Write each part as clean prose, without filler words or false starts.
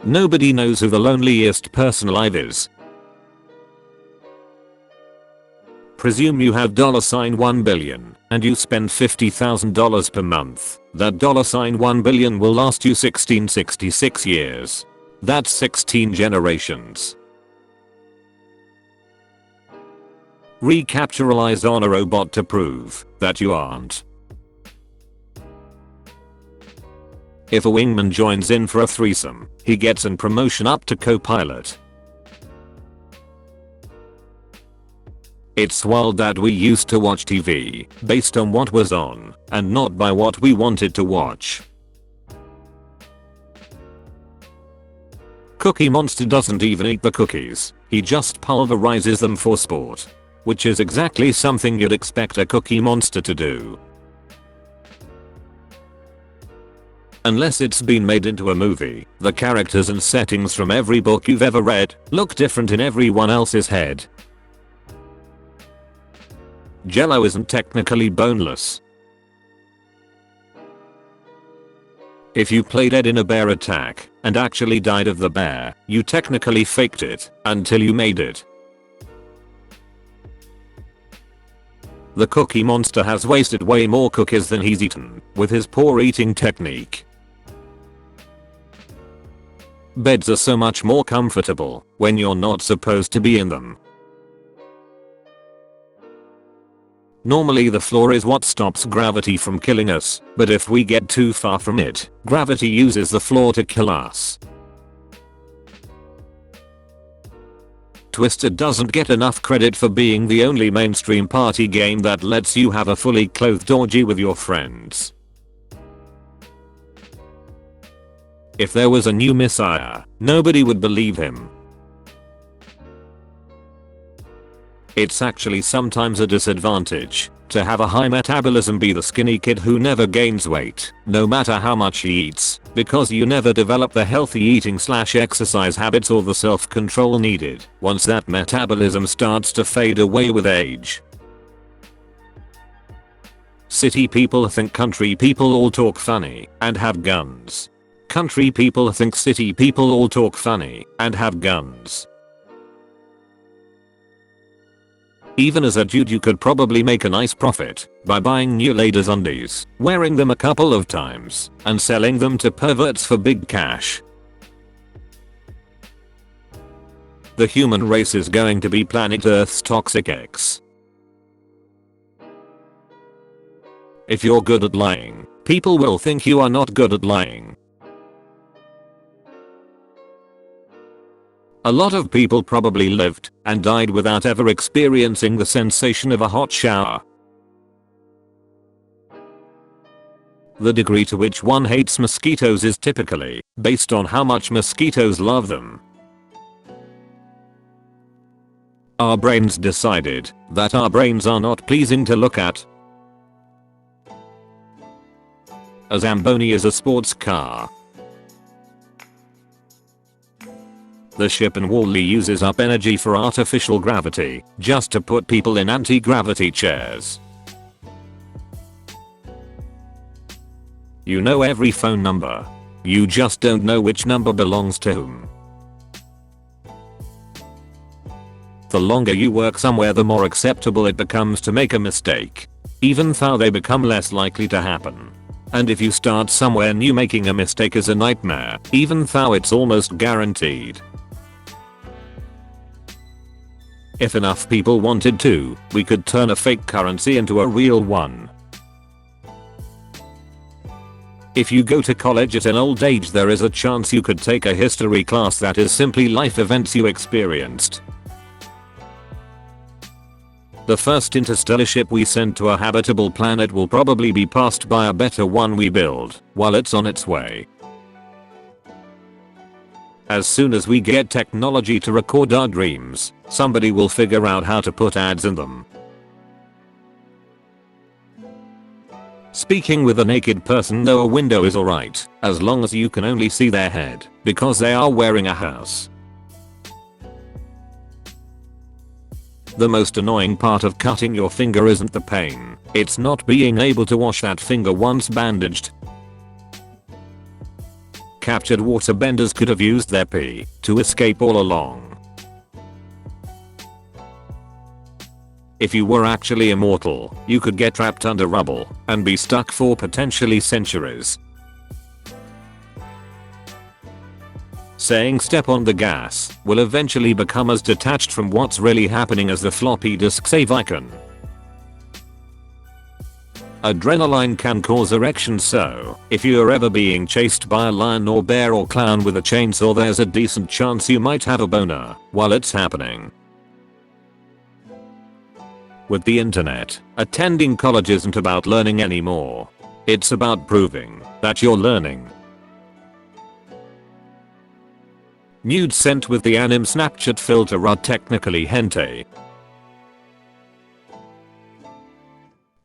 Nobody knows who the loneliest person alive is. Presume you have $1 billion and you spend $50,000 per month. That $1 billion will last you 1666 years. That's 16 generations. Recapitalize on a robot to prove that you aren't. If a wingman joins in for a threesome, he gets an promotion up to co-pilot. It's wild that we used to watch TV based on what was on and not by what we wanted to watch. Cookie Monster doesn't even eat the cookies, he just pulverizes them for sport. Which is exactly something you'd expect a Cookie Monster to do. Unless it's been made into a movie, the characters and settings from every book you've ever read look different in everyone else's head. Jello isn't technically boneless. If you play dead in a bear attack and actually died of the bear, you technically faked it until you made it. The Cookie Monster has wasted way more cookies than he's eaten with his poor eating technique. Beds are so much more comfortable when you're not supposed to be in them. Normally the floor is what stops gravity from killing us, but if we get too far from it, gravity uses the floor to kill us. Twisted doesn't get enough credit for being the only mainstream party game that lets you have a fully clothed orgy with your friends. If there was a new messiah, nobody would believe him. It's actually sometimes a disadvantage to have a high metabolism be the skinny kid who never gains weight, no matter how much he eats, because you never develop the healthy eating/exercise habits or the self-control needed once that metabolism starts to fade away with age. City people think country people all talk funny and have guns. Country people think city people all talk funny and have guns. Even as a dude you could probably make a nice profit by buying new ladies' undies, wearing them a couple of times, and selling them to perverts for big cash. The human race is going to be planet Earth's toxic X. If you're good at lying, people will think you are not good at lying. A lot of people probably lived and died without ever experiencing the sensation of a hot shower. The degree to which one hates mosquitoes is typically based on how much mosquitoes love them. Our brains decided that our brains are not pleasing to look at. A Zamboni is a sports car. The ship in Wall-E uses up energy for artificial gravity just to put people in anti-gravity chairs. You know every phone number. You just don't know which number belongs to whom. The longer you work somewhere, the more acceptable it becomes to make a mistake. Even though they become less likely to happen. And if you start somewhere new, making a mistake is a nightmare, even though it's almost guaranteed. If enough people wanted to, we could turn a fake currency into a real one. If you go to college at an old age, there is a chance you could take a history class that is simply life events you experienced. The first interstellar ship we send to a habitable planet will probably be passed by a better one we build while it's on its way. As soon as we get technology to record our dreams, somebody will figure out how to put ads in them. Speaking with a naked person, though, a window is alright, as long as you can only see their head, because they are wearing a house. The most annoying part of cutting your finger isn't the pain, it's not being able to wash that finger once bandaged. captured waterbenders could have used their pee to escape all along. If you were actually immortal, you could get trapped under rubble and be stuck for potentially centuries. Saying step on the gas will eventually become as detached from what's really happening as the floppy disk save icon. Adrenaline can cause erections, so if you're ever being chased by a lion or bear or clown with a chainsaw, there's a decent chance you might have a boner while it's happening. With the internet, attending college isn't about learning anymore. It's about proving that you're learning. Nudes sent with the anime Snapchat filter are technically hentai.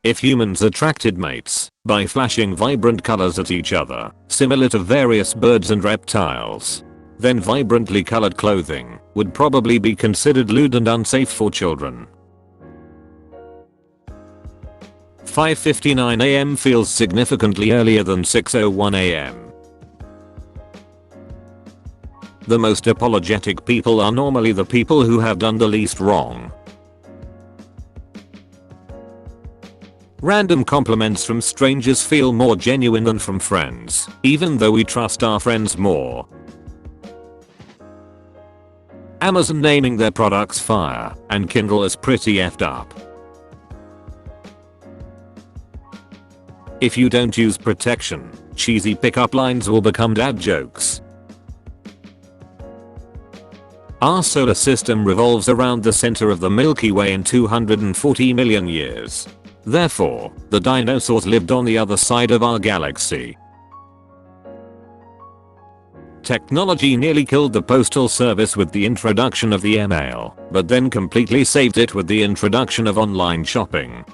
If humans attracted mates by flashing vibrant colors at each other, similar to various birds and reptiles, then vibrantly colored clothing would probably be considered lewd and unsafe for children. 5:59 AM feels significantly earlier than 6:01 AM. The most apologetic people are normally the people who have done the least wrong. Random compliments from strangers feel more genuine than from friends, even though we trust our friends more. Amazon naming their products Fire and Kindle is pretty effed up. If you don't use protection, cheesy pickup lines will become dad jokes. Our solar system revolves around the center of the Milky Way in 240 million years. Therefore, the dinosaurs lived on the other side of our galaxy. Technology nearly killed the postal service with the introduction of the email, but then completely saved it with the introduction of online shopping.